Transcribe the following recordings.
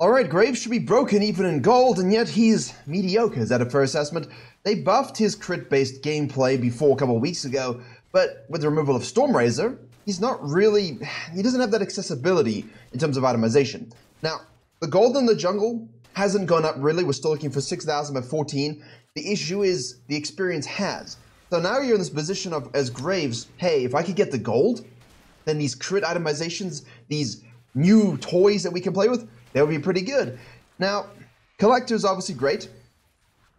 Alright, Graves should be broken even in gold, and yet he's mediocre. Is that a fair assessment? They buffed his crit-based gameplay before a couple of weeks ago, but with the removal of Stormrazor, he doesn't have that accessibility in terms of itemization. Now, the gold in the jungle hasn't gone up really. We're still looking for 6,000 by 14. The issue is the experience has. So now you're in this position of, as Graves, hey, if I could get the gold, then these crit itemizations, these new toys that we can play with, that would be pretty good. Now, Collector is obviously great,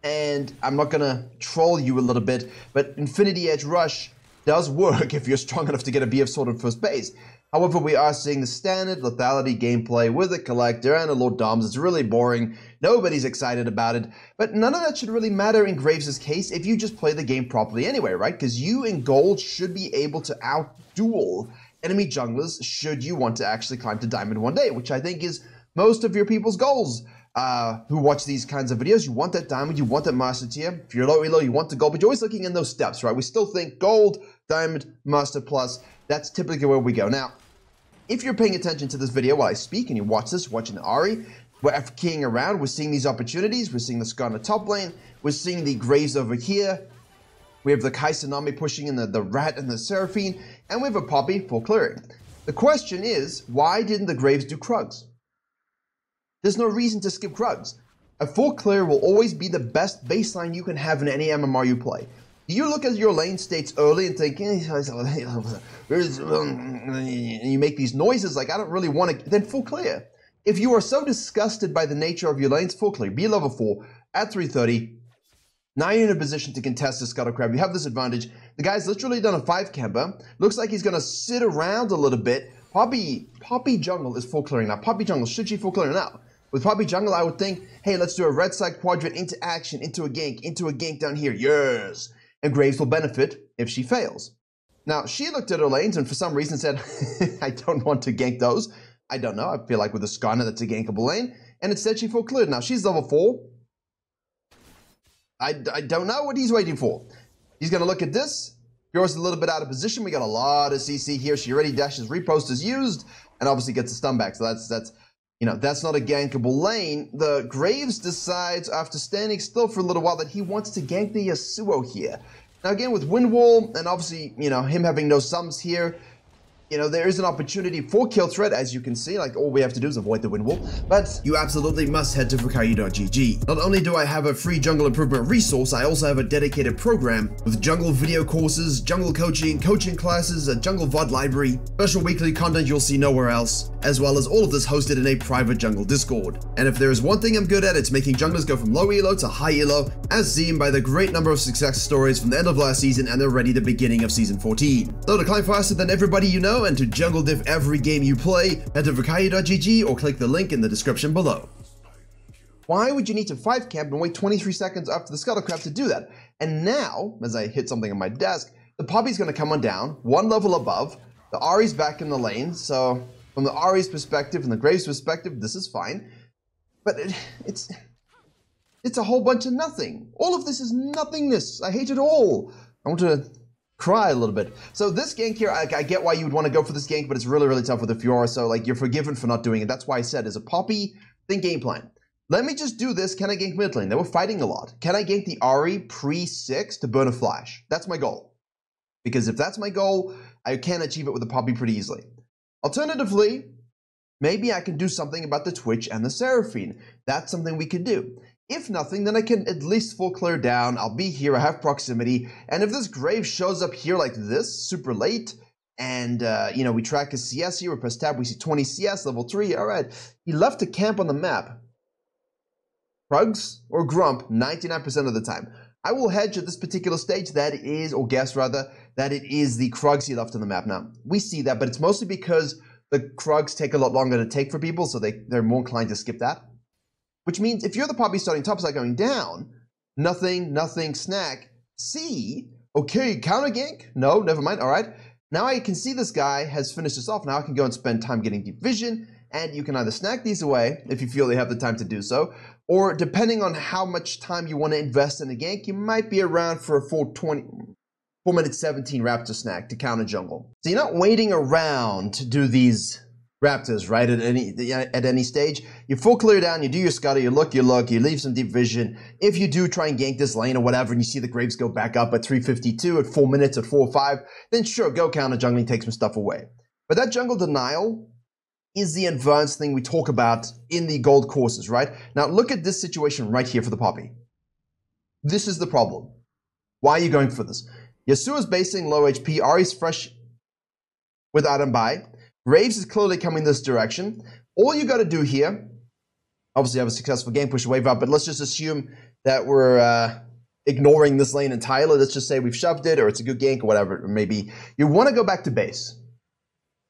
and I'm not going to troll you a little bit, but Infinity Edge Rush does work if you're strong enough to get a BF Sword in first base. However, we are seeing the standard lethality gameplay with a Collector and a Lord Doms. It's really boring. Nobody's excited about it. But none of that should really matter in Graves' case if you just play the game properly anyway, right? Because you in gold should be able to out-duel enemy junglers should you want to actually climb to Diamond one day, which I think is most of your people's goals who watch these kinds of videos. You want that Diamond, you want that Master tier. If you're low elo, you want the gold, but you're always looking in those steps, right? We still think gold, Diamond, Master Plus. That's typically where we go. Now, if you're paying attention to this video while I speak and you watch this, watching the Ahri, we're FKing around, we're seeing these opportunities, we're seeing the Scar in the top lane, we're seeing the Graves over here, we have the Kai Tsunami pushing in the Rat and the Seraphine, and we have a Poppy full clearing. The question is, why didn't the Graves do Krugs? There's no reason to skip Krugs. A full clear will always be the best baseline you can have in any MMR you play. You look at your lane states early and think, and you make these noises like, I don't really want to, then full clear. If you are so disgusted by the nature of your lanes, full clear. Be level 4 at 330. Now you're in a position to contest the Scuttle Crab. You have this advantage. The guy's literally done a 5 camper. Looks like he's going to sit around a little bit. Poppy Jungle is full clearing now. Poppy Jungle, should she full clearing now? With Poppy Jungle, I would think, hey, let's do a red side quadrant into action, into a gank down here. Yes! And Graves will benefit if she fails. Now, she looked at her lanes and for some reason said, I don't want to gank those. I don't know. I feel like with a Skarner, that's a gankable lane. And instead, she full cleared. Now, she's level 4. I don't know what he's waiting for. He's going to look at this. Yours a little bit out of position. We got a lot of CC here. She already dashes, repost is used, and obviously gets a stun back. So that's not a gankable lane. The Graves decides after standing still for a little while that he wants to gank the Yasuo here. Now again, with Wind Wall, and obviously, him having no sums here, there is an opportunity for kill threat, as you can see. Like, all we have to do is avoid the Wind Wall. But you absolutely must head to virkayu.gg. Not only do I have a free jungle improvement resource, I also have a dedicated program with jungle video courses, jungle coaching classes, a jungle VOD library, special weekly content you'll see nowhere else, as well as all of this hosted in a private jungle Discord. And if there is one thing I'm good at, it's making junglers go from low elo to high elo, as seen by the great number of success stories from the end of last season and already the beginning of season 14. So to climb faster than everybody you know, and to jungle diff every game you play, head to virkayu.gg or click the link in the description below. Why would you need to 5 camp and wait 23 seconds after the Scuttle Crab to do that? And now, as I hit something on my desk, the Poppy's going to come on down, 1 level above, the Ahri's back in the lane, so from the Ahri's perspective and the Graves' perspective, this is fine. But it's a whole bunch of nothing. All of this is nothingness. I hate it all. I want to cry a little bit. So this gank here, I get why you would want to go for this gank, but it's really, really tough with the Fiora, so like you're forgiven for not doing it. That's why I said, as a Poppy, think game plan. Let me just do this. Can I gank mid lane? They were fighting a lot. Can I gank the Ahri pre-6 to burn a flash? That's my goal. Because if that's my goal, I can achieve it with the Poppy pretty easily. Alternatively, maybe I can do something about the Twitch and the Seraphine. That's something we could do. If nothing, then I can at least full clear down. I'll be here, I have proximity, and if this Grave shows up here like this, super late, and, we track his CS here, we press tab, we see 20 CS, level 3, alright. He left a camp on the map. Krugs or Grump, 99% of the time. I will hedge at this particular stage that it is, or guess rather, that it is the Krugs he left on the map. Now, we see that, but it's mostly because the Krugs take a lot longer to take for people, so they're more inclined to skip that. Which means if you're the Poppy starting top side going down, nothing, snack, C, okay, counter gank? No, never mind, all right. Now I can see this guy has finished this off. Now I can go and spend time getting deep vision, and you can either snack these away if you feel you have the time to do so, or depending on how much time you want to invest in a gank, you might be around for a full 4 minute 17 Raptor snack to counter jungle. So you're not waiting around to do these Raptors, right? At any stage, you full clear down, you do your scuttle, you look, you leave some deep vision. If you do try and gank this lane or whatever, and you see the Graves go back up at 352, at 4 minutes, at 4-5, then sure, go counter jungling, take some stuff away. But that jungle denial is the advanced thing we talk about in the gold courses, right? Now look at this situation right here for the Poppy. This is the problem. Why are you going for this? Yasuo's basing low HP, Ahri's fresh with Adam by. Graves is clearly coming this direction. All you got to do here, obviously have a successful game, push a wave up, but let's just assume that we're ignoring this lane entirely. Let's just say we've shoved it, or it's a good gank, or whatever it may be. You want to go back to base.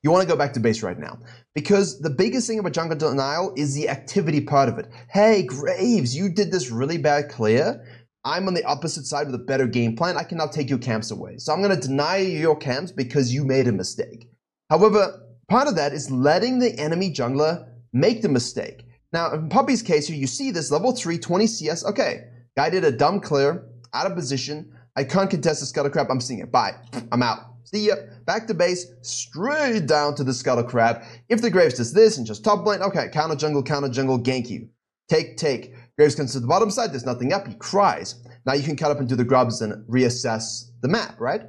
You want to go back to base right now. Because the biggest thing about jungle denial is the activity part of it. Hey, Graves, you did this really bad clear. I'm on the opposite side with a better game plan. I can now take your camps away. So I'm going to deny you your camps because you made a mistake. However, part of that is letting the enemy jungler make the mistake. Now, in Poppy's case here, you see this level 3, 20 CS. Okay, guy did a dumb clear, out of position. I can't contest the scuttle crab. I'm seeing it. Bye. I'm out. See ya. Back to base, straight down to the scuttle crab. If the Graves does this and just top lane, okay, counter jungle, gank you. Take. Graves comes to the bottom side, there's nothing up, he cries. Now you can cut up into the grubs and reassess the map, right?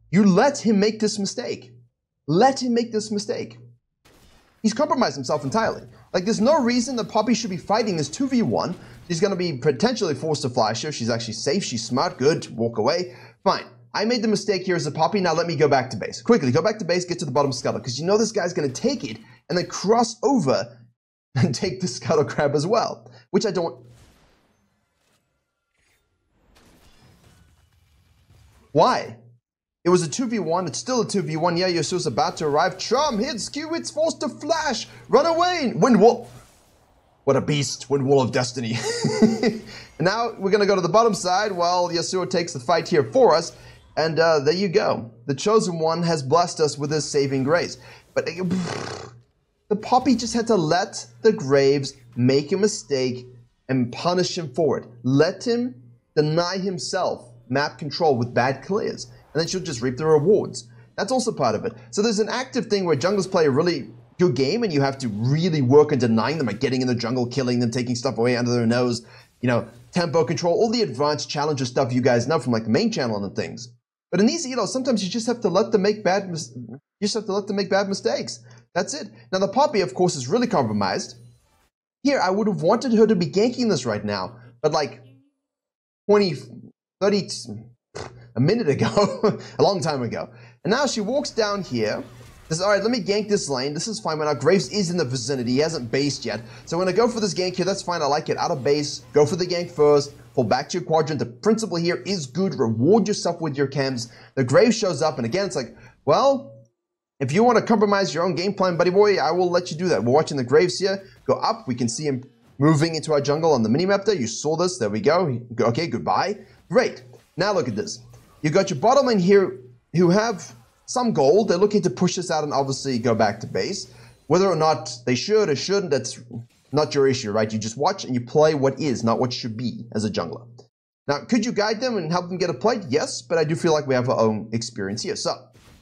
You let him make this mistake. Let him make this mistake. He's compromised himself entirely. Like, there's no reason that Poppy should be fighting this 2v1. She's going to be potentially forced to flash her. She's actually safe. She's smart. Good. Walk away. Fine. I made the mistake here as a Poppy. Now let me go back to base. Quickly, go back to base, get to the bottom scuttle, because you know this guy's going to take it and then cross over and take the scuttle crab as well, which I don't... Why? It was a 2v1, it's still a 2v1. Yeah, Yasuo's about to arrive. Charm hits, Q hits, forced to flash. Run away. Wind Wall. What a beast. Wind Wall of Destiny. And now we're going to go to the bottom side while Yasuo takes the fight here for us. And there you go. The Chosen One has blessed us with his saving grace. But the Poppy just had to let the Graves make a mistake and punish him for it. Let him deny himself map control with bad clears. And then she'll just reap the rewards. That's also part of it. So there's an active thing where junglers play a really good game and you have to really work on denying them, like getting in the jungle, killing them, taking stuff away under their nose, you know, tempo control, all the advanced challenger stuff you guys know from like the main channel and things. But in these elos, sometimes you just have to let them make bad mistakes. That's it. Now the Poppy, of course, is really compromised. Here, I would have wanted her to be ganking this right now, but like 20, 30, a minute ago, a long time ago. And now she walks down here, says, all right, let me gank this lane. This is fine. When our Graves is in the vicinity, he hasn't based yet. So I'm going to go for this gank here. That's fine. I like it. Out of base, go for the gank first. Pull back to your quadrant. The principle here is good. Reward yourself with your chems. The Graves shows up, and again, it's like, well, if you want to compromise your own game plan, buddy boy, I will let you do that. We're watching the Graves here go up. We can see him moving into our jungle on the minimap there. You saw this. There we go. Okay, goodbye. Great. Now look at this. You got your bottom lane here who have some gold. They're looking to push this out and obviously go back to base. Whether or not they should or shouldn't, that's not your issue, right? You just watch and you play what is, not what should be as a jungler. Now, could you guide them and help them get a plate? Yes, but I do feel like we have our own experience here. So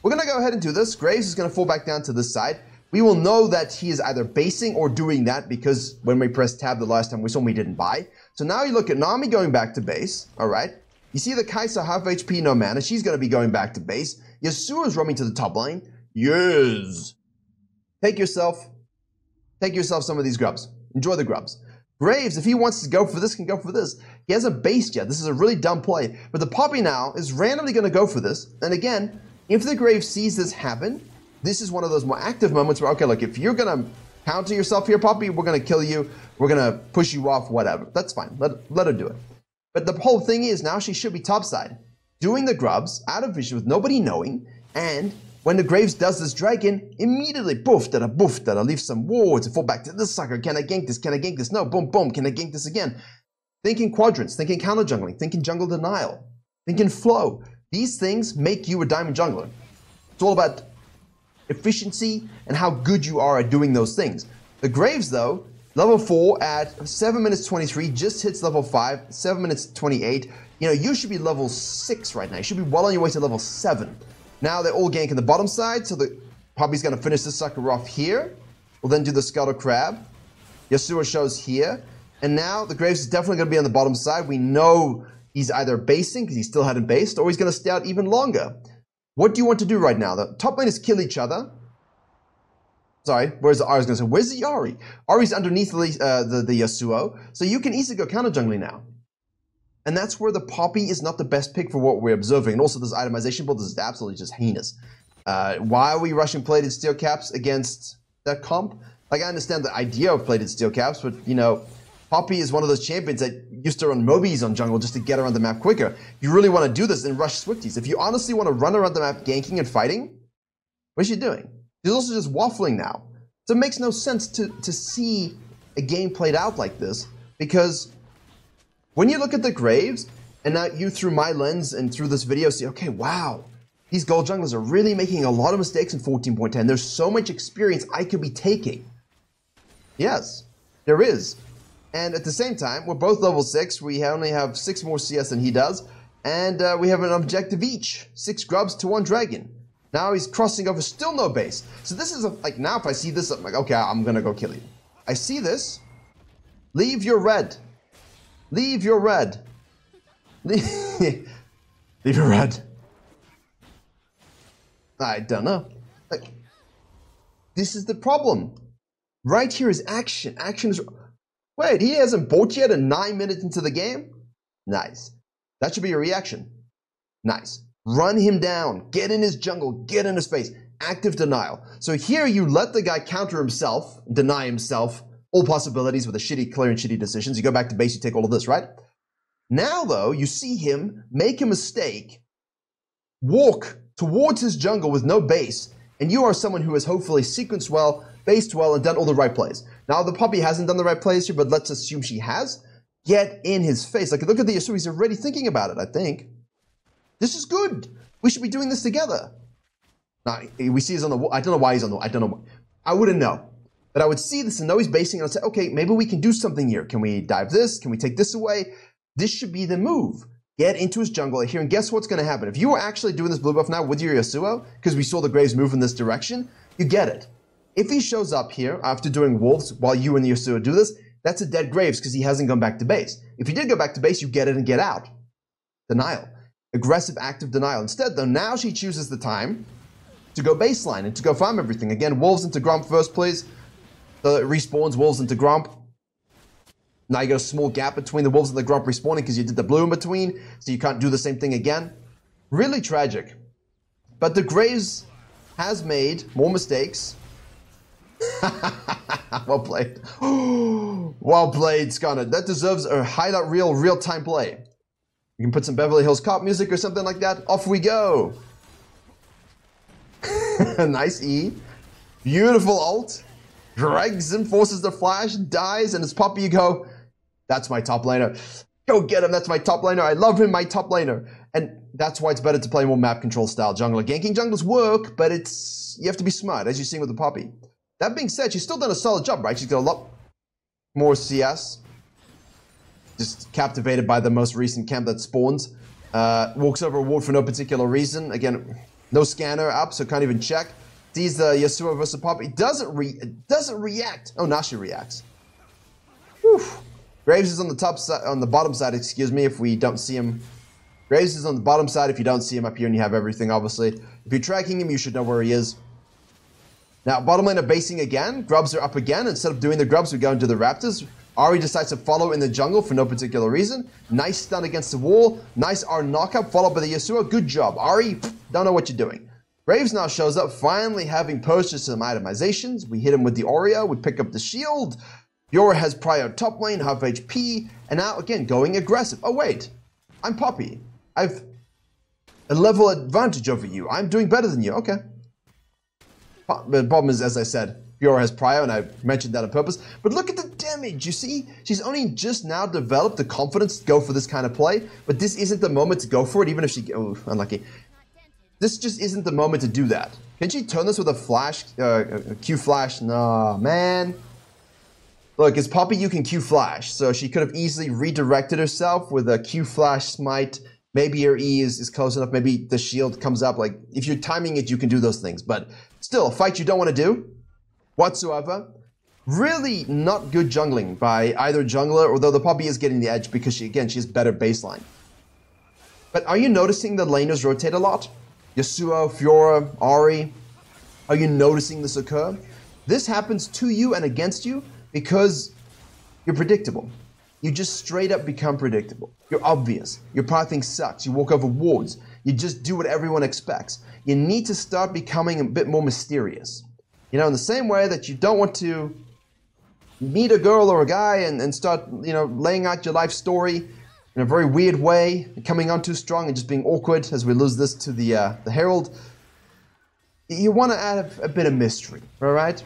we're going to go ahead and do this. Graves is going to fall back down to this side. We will know that he is either basing or doing that because when we pressed tab the last time, we saw we didn't buy. So now you look at Nami going back to base, all right? You see the Kai'Sa half HP, no mana. She's going to be going back to base. Yasuo is roaming to the top lane. Yes. Take yourself some of these grubs. Enjoy the grubs. Graves, if he wants to go for this, can go for this. He hasn't based yet. This is a really dumb play. But the Poppy now is randomly going to go for this. And again, if the Graves sees this happen, this is one of those more active moments where, okay, look, if you're going to counter yourself here, Poppy, we're going to kill you. We're going to push you off, whatever. That's fine. Let her do it. But the whole thing is now she should be topside, doing the grubs, out of vision with nobody knowing, and when the Graves does this dragon, immediately boof, da-da, leave some wards and fall back to this sucker. Can I gank this? Can I gank this? No, boom, boom. Can I gank this again? Thinking quadrants, thinking counter jungling, thinking jungle denial, thinking flow. These things make you a diamond jungler. It's all about efficiency and how good you are at doing those things. The Graves, though, level 4 at 7 minutes 23, just hits level 5, 7 minutes 28. You know, you should be level 6 right now. You should be well on your way to level 7. Now they're all ganking the bottom side, so the Poppy's going to finish this sucker off here. We'll then do the Scuttle Crab. Yasuo shows here. And now the Graves is definitely going to be on the bottom side. We know he's either basing, because he still hadn't based, or he's going to stay out even longer. What do you want to do right now? The top lane is kill each other. Sorry, where's the Ahri? I was going to say, where's the Ahri? Ahri's underneath the Yasuo, so you can easily go counter jungling now. And that's where the Poppy is not the best pick for what we're observing. And also this itemization build is absolutely just heinous. Why are we rushing plated steel caps against that comp? Like, I understand the idea of plated steel caps, but, you know, Poppy is one of those champions that used to run Mobies on jungle just to get around the map quicker. You really want to do this and rush Swifties. If you honestly want to run around the map ganking and fighting, what's she doing? She's also just waffling now. So it makes no sense to see a game played out like this, because when you look at the Graves, and now you through my lens and through this video see, okay, wow, these gold junglers are really making a lot of mistakes in 14.10. There's so much experience I could be taking. Yes, there is. And at the same time, we're both level 6. We only have 6 more CS than he does. And we have an objective each. 6 grubs to 1 dragon. Now he's crossing over, still no base. So this is like, now if I see this, I'm like, okay, I'm going to go kill you. I see this. Leave your red. Leave your red. Leave your red. I don't know. Like, this is the problem. Right here is action. Action is... Wait, he hasn't bought yet and 9 minutes into the game? Nice. That should be a reaction. Nice. Run him down. Get in his jungle. Get in his face. Active denial. So here you let the guy counter himself, deny himself, all possibilities with a shitty clear and shitty decisions. You go back to base, you take all of this, right? Now, though, you see him make a mistake, walk towards his jungle with no base, and you are someone who has hopefully sequenced well, based well, and done all the right plays. Now, the Poppy hasn't done the right plays here, but let's assume she has. Get in his face. Like, look at the Yasuo. He's already thinking about it, I think. This is good. We should be doing this together. Now, we see he's on the wall. I don't know why he's on the wall. I don't know. I wouldn't know. But I would see this and know he's basing, and I'd say, okay, maybe we can do something here. Can we dive this? Can we take this away? This should be the move. Get into his jungle here, and guess what's going to happen? If you were actually doing this blue buff now with your Yasuo, because we saw the Graves move in this direction, you get it. If he shows up here after doing wolves while you and the Yasuo do this, that's a dead Graves because he hasn't gone back to base. If he did go back to base, you get it and get out. Denial. Aggressive, active denial. Instead, though, now she chooses the time to go baseline and to go farm everything. Again, wolves into Grump first, please. So it respawns wolves into Grump. Now you got a small gap between the wolves and the Grump respawning because you did the blue in between, so you can't do the same thing again. Really tragic. But the Graves has made more mistakes. Well played. Well played, Scarnet. That deserves a highlight reel, real-time play. You can put some Beverly Hills Cop music or something like that. Off we go. Nice E. Beautiful ult. Drags and forces the flash, dies, and it's Poppy. You go, that's my top laner. Go get him, that's my top laner. I love him, my top laner. And that's why it's better to play more map control style jungler. Ganking junglers work, but you have to be smart, as you're seeing with the Poppy. That being said, she's still done a solid job, right? She's got a lot more CS. Just captivated by the most recent camp that spawns. Walks over a ward for no particular reason. Again, no scanner up, so can't even check. Sees the Yasuo versus Poppy. Doesn't react. Oh, now she reacts. Whew. Graves is on the top side, on the bottom side, excuse me, if we don't see him. Graves is on the bottom side if you don't see him up here and you have everything, obviously. If you're tracking him, you should know where he is. Now, bottom lane are basing again. Grubs are up again. Instead of doing the grubs, we go into the Raptors. Ahri decides to follow in the jungle for no particular reason. Nice stun against the wall. Nice R knockup, followed by the Yasuo. Good job. Ahri, don't know what you're doing. Graves now shows up, finally having purchased some itemizations. We hit him with the Oreo. We pick up the shield. Fiora has prior top lane, half HP. And now, again, going aggressive. Oh, wait. I'm Poppy. I've a level advantage over you. I'm doing better than you. Okay. The problem is, as I said, Fiora has prior, and I mentioned that on purpose. But look at the damage, you see? She's only just now developed the confidence to go for this kind of play, but this isn't the moment to go for it, even if she... Oh, unlucky. This just isn't the moment to do that. Can she turn this with a flash, a Q flash? No, man. Look, it's Poppy, you can Q flash, so she could have easily redirected herself with a Q flash smite. Maybe her E is close enough, maybe the shield comes up. Like, if you're timing it, you can do those things, but still, a fight you don't want to do. whatsoever. Really not good jungling by either jungler, although the Poppy is getting the edge because she has better baseline. But are you noticing the laners rotate a lot? Yasuo, Fiora, Ahri, are you noticing this occur? This happens to you and against you because you're predictable. You just straight up become predictable. You're obvious. Your pathing sucks. You walk over wards. You just do what everyone expects. You need to start becoming a bit more mysterious. You know, in the same way that you don't want to meet a girl or a guy and start, you know, laying out your life story in a very weird way, coming on too strong and just being awkward as we lose this to the Herald. You want to add a bit of mystery, all right?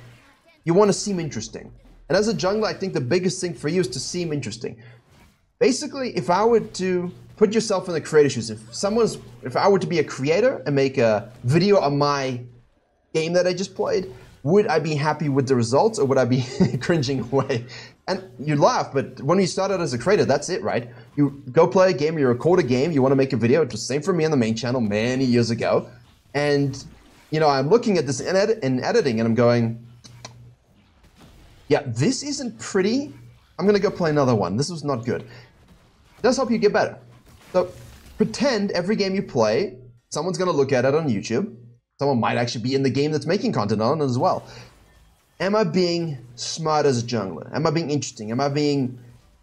You want to seem interesting. And as a jungler, I think the biggest thing for you is to seem interesting. Basically, if I were to put yourself in the creator shoes, if I were to be a creator and make a video on my game that I just played, would I be happy with the results or would I be cringing away? And you laugh, but when you start out as a creator, that's it, right? You go play a game, you record a game, you want to make a video. It was the same for me on the main channel many years ago. And, you know, I'm looking at this in editing and I'm going, yeah, this isn't pretty. I'm going to go play another one. This was not good. It does help you get better. So pretend every game you play, someone's going to look at it on YouTube. Someone might actually be in the game that's making content on it as well. Am I being smart as a jungler? Am I being interesting? Am I being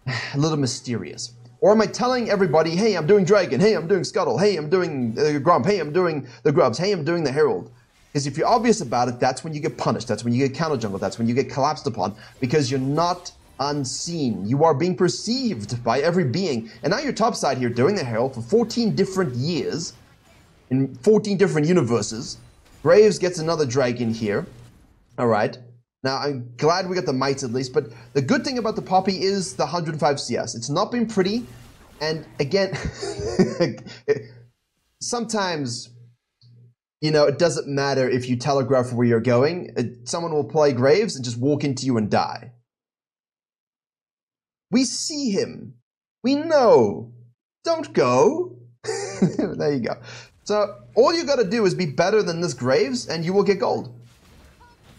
a little mysterious? Or am I telling everybody, hey, I'm doing Dragon, hey, I'm doing Scuttle, hey, I'm doing Grump, hey, I'm doing the Grubs, hey, I'm doing the Herald? Because if you're obvious about it, that's when you get punished. That's when you get counter jungle. That's when you get collapsed upon because you're not unseen. You are being perceived by every being. And now you're topside here doing the Herald for 14 different years in 14 different universes. Graves gets another dragon here. All right. Now, I'm glad we got the mites at least, but the good thing about the Poppy is the 105 CS. It's not been pretty, and again, sometimes, you know, it doesn't matter if you telegraph where you're going. Someone will play Graves and just walk into you and die. We see him. We know. Don't go. There you go. So all you got to do is be better than this Graves, and you will get gold.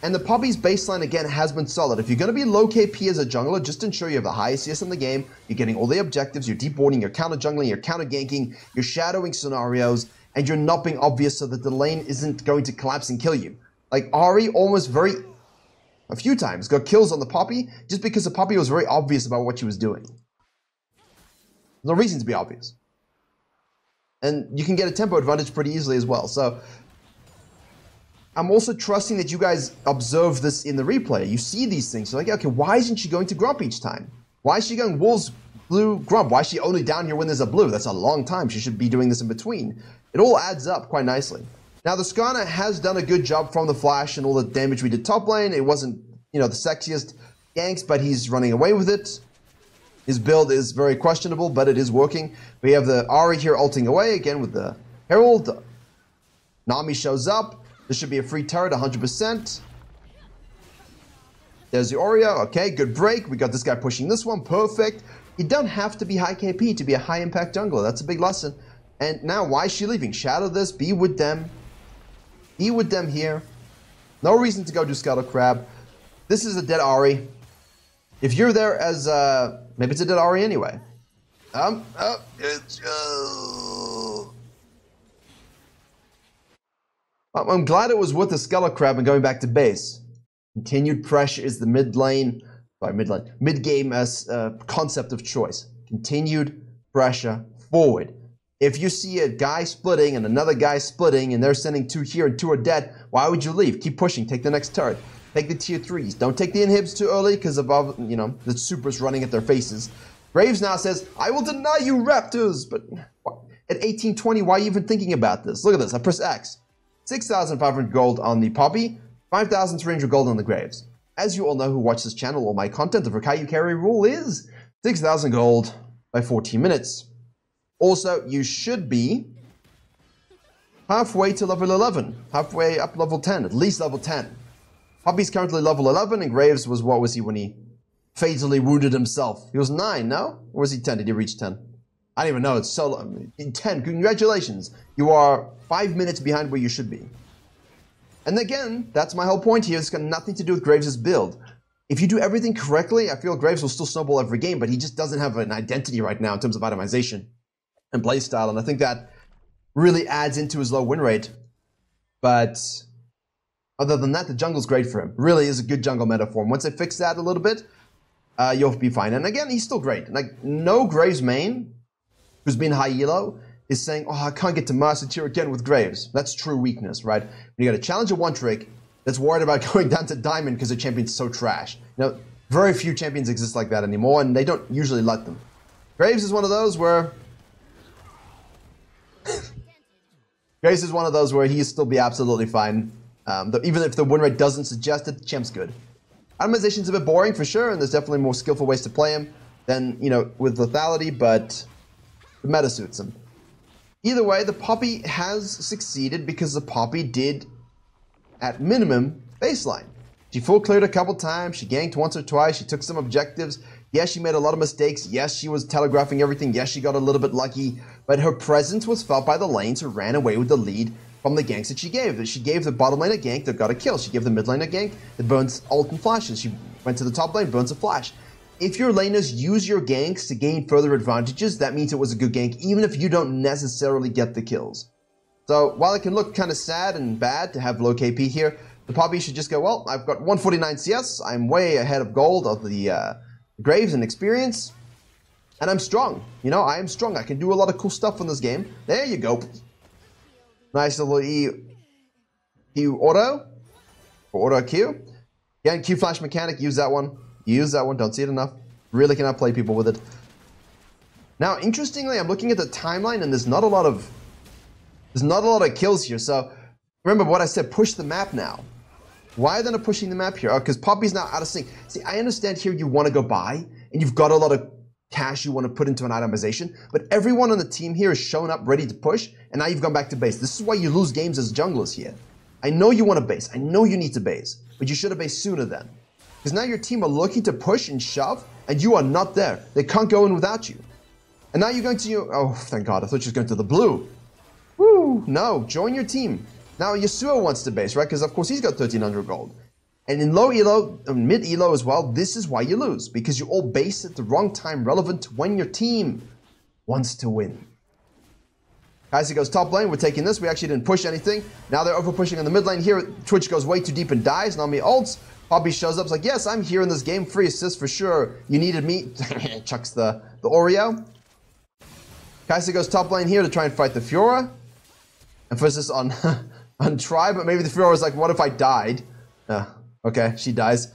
And the Poppy's baseline, again, has been solid. If you're going to be low KP as a jungler, just ensure you have the highest CS in the game, you're getting all the objectives, you're deep boarding, you're counter jungling, you're counter ganking, you're shadowing scenarios, and you're not being obvious so that the lane isn't going to collapse and kill you. Like Ahri almost a few times got kills on the Poppy just because the Poppy was very obvious about what she was doing. No reason to be obvious. And you can get a tempo advantage pretty easily as well. So I'm also trusting that you guys observe this in the replay. You see these things. You're like, okay, why isn't she going to Grump each time? Why is she going Wolves, Blue, Grump? Why is she only down here when there's a Blue? That's a long time. She should be doing this in between. It all adds up quite nicely. Now, the Skarner has done a good job from the flash and all the damage we did top lane. It wasn't, you know, the sexiest ganks, but he's running away with it. His build is very questionable, but it is working. We have the Ahri here ulting away, again with the Herald. Nami shows up. This should be a free turret, 100%. There's the Oreo. Okay, good break. We got this guy pushing this one. Perfect. You don't have to be high KP to be a high impact jungler. That's a big lesson. And now, why is she leaving? Shadow this. Be with them. Be with them here. No reason to go do Scuttle Crab. This is a dead Ahri. If you're there as, maybe it's a dead Ahri anyway. I'm glad it was with the Scuttle Crab and going back to base. Continued pressure is the mid-game concept of choice. Continued pressure forward. If you see a guy splitting and another guy splitting and they're sending 2 here and 2 are dead, why would you leave? Keep pushing. Take the next turret. Take the tier 3s. Don't take the inhibs too early because of, you know, the supers running at their faces. Graves now says, I will deny you Raptors. But at 1820, why are you even thinking about this? Look at this. I press X. 6,500 gold on the Poppy. 5,300 gold on the Graves. As you all know who watch this channel or my content, the virkayu carry rule is 6,000 gold by 14 minutes. Also, you should be halfway to level 11. Halfway up level 10. At least level 10. Poppy's currently level 11, and Graves was, what was he when he fatally wounded himself? He was 9, no? Or was he 10? Did he reach 10? I don't even know. It's so long. 10. Congratulations. You are 5 minutes behind where you should be. And again, that's my whole point here. It's got nothing to do with Graves' build. If you do everything correctly, I feel Graves will still snowball every game, but he just doesn't have an identity right now in terms of itemization and playstyle, and I think that really adds into his low win rate. But other than that, the jungle's great for him. Really is a good jungle meta for him. Once they fix that a little bit, you'll be fine. And again, he's still great. Like, no Graves main who's been high elo is saying, oh, I can't get to Master Tier again with Graves. That's true weakness, right? When you got a challenger one trick that's worried about going down to Diamond because their champion's so trash. Now, very few champions exist like that anymore, and they don't usually let them. Graves is one of those where... Graves is one of those where he'll still be absolutely fine. Even if the win rate doesn't suggest it, the champ's good. Itemization's a bit boring for sure, and there's definitely more skillful ways to play him than, you know, with lethality, but the meta suits him. Either way, the Poppy has succeeded because the Poppy did, at minimum, baseline. She full cleared a couple times, she ganked once or twice, she took some objectives. Yes, she made a lot of mistakes. Yes, she was telegraphing everything. Yes, she got a little bit lucky. But her presence was felt by the lanes who ran away with the lead from the ganks that she gave. She gave the bottom lane a gank that got a kill. She gave the mid lane a gank that burns ult and flashes. She went to the top lane, burns a flash. If your laners use your ganks to gain further advantages, that means it was a good gank, even if you don't necessarily get the kills. So while it can look kind of sad and bad to have low KP here, the Poppy should just go, well, I've got 149 CS. I'm way ahead of gold of the Graves and experience. And I'm strong. You know, I am strong. I can do a lot of cool stuff in this game. There you go. Nice little Q auto. Or auto Q. Again, Q flash mechanic. Use that one. Use that one. Don't see it enough. Really cannot play people with it. Now, interestingly, I'm looking at the timeline and there's not a lot of kills here. So remember what I said, push the map now. Why are they not pushing the map here? Oh, because Poppy's now out of sync. See, I understand here you want to go buy and you've got a lot of cash you want to put into an itemization, but everyone on the team here is showing up ready to push, and now you've gone back to base. This is why you lose games as junglers here. I know you want to base. I know you need to base, but you should have based sooner then. Because now your team are looking to push and shove, and you are not there. They can't go in without you. And now you're going to... Oh, thank God. I thought she was going to the blue. Woo! No, join your team. Now Yasuo wants to base, right? Because of course he's got 1300 gold. And in low elo, mid elo as well, this is why you lose. Because you all base at the wrong time, relevant to when your team wants to win. Kai'Sa goes top lane, we're taking this. We actually didn't push anything. Now they're over pushing on the mid lane here. Twitch goes way too deep and dies. Nami ults. Poppy shows up, it's like, yes, I'm here in this game. Free assist for sure. You needed me. Chucks the Oreo. Kai'Sa goes top lane here to try and fight the Fiora. Emphasis on, on try, but maybe the Fiora is like, what if I died? Okay, she dies.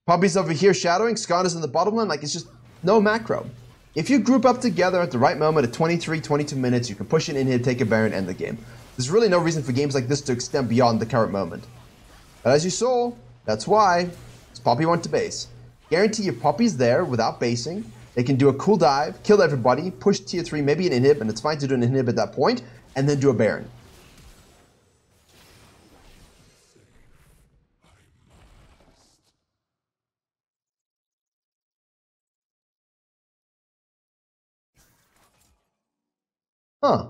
Poppy's over here shadowing. Skarner's in the bottom lane. Like, it's just no macro. If you group up together at the right moment at 23, 22 minutes, you can push an in-hit, take a Baron, end the game. There's really no reason for games like this to extend beyond the current moment. But as you saw, that's why Poppy went to base. Guarantee your Poppy's there without basing. They can do a cool dive, kill everybody, push tier 3, maybe an inhib, and it's fine to do an inhib at that point, and then do a Baron. Huh.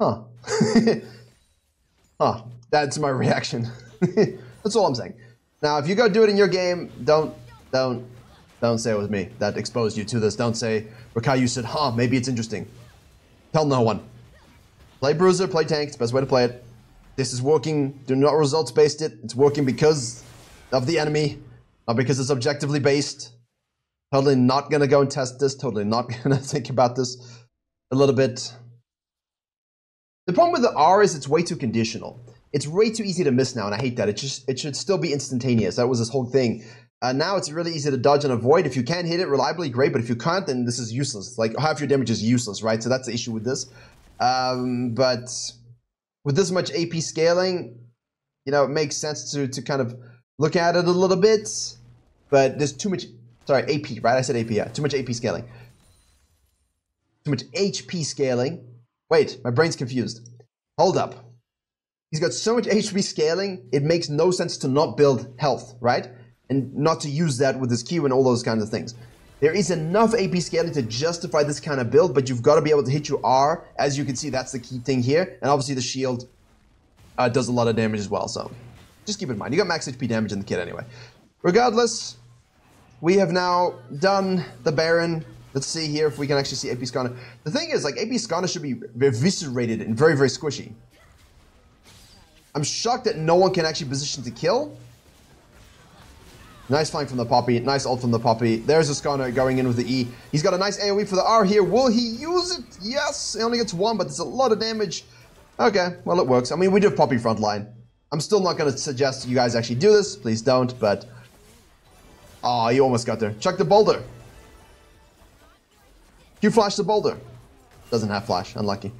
Huh. Huh. That's my reaction. That's all I'm saying. Now, if you go do it in your game, don't say it was me that exposed you to this. Don't say, virkayu said, huh, maybe it's interesting. Tell no one. Play Bruiser, play Tank. It's the best way to play it. This is working. Do not results-based it. It's working because of the enemy, not because it's objectively based. Totally not going to go and test this. Totally not going to think about this a little bit. The problem with the R is it's way too conditional. It's way too easy to miss now, and I hate that. It should still be instantaneous. That was this whole thing. Now it's really easy to dodge and avoid. If you can hit it reliably, great. But if you can't, then this is useless. Like, half your damage is useless, right? So that's the issue with this. But with this much AP scaling, you know, it makes sense to kind of look at it a little bit. But there's too much... Sorry, AP, right? I said AP, yeah. Too much AP scaling. Too much HP scaling. Wait, my brain's confused. Hold up. He's got so much HP scaling, it makes no sense to not build health, right? And not to use that with his Q and all those kinds of things. There is enough AP scaling to justify this kind of build, but you've got to be able to hit your R. As you can see, that's the key thing here. And obviously the shield does a lot of damage as well, so just keep in mind. You got max HP damage in the kit anyway. Regardless, we have now done the Baron. Let's see here if we can actually see AP Skarner. The thing is, like, AP Skarner should be eviscerated and very, very squishy. I'm shocked that no one can actually position to kill. Nice flank from the Poppy. Nice ult from the Poppy. There's a Skarner going in with the E. He's got a nice AoE for the R here. Will he use it? Yes. He only gets one, but there's a lot of damage. Okay, well, it works. I mean, we do have Poppy frontline. I'm still not going to suggest you guys actually do this. Please don't, but... Oh, you almost got there. Chuck the boulder. Q flash the boulder. Doesn't have flash. Unlucky.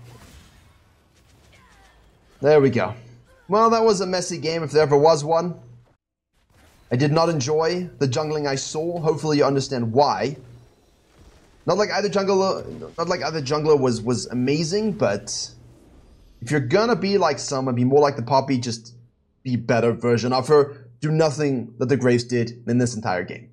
There we go. Well, that was a messy game if there ever was one. I did not enjoy the jungling I saw. Hopefully you understand why. Not like either jungler was amazing, but if you're gonna be like some and be more like the Poppy, just be a better version of her. Do nothing that the Graves did in this entire game.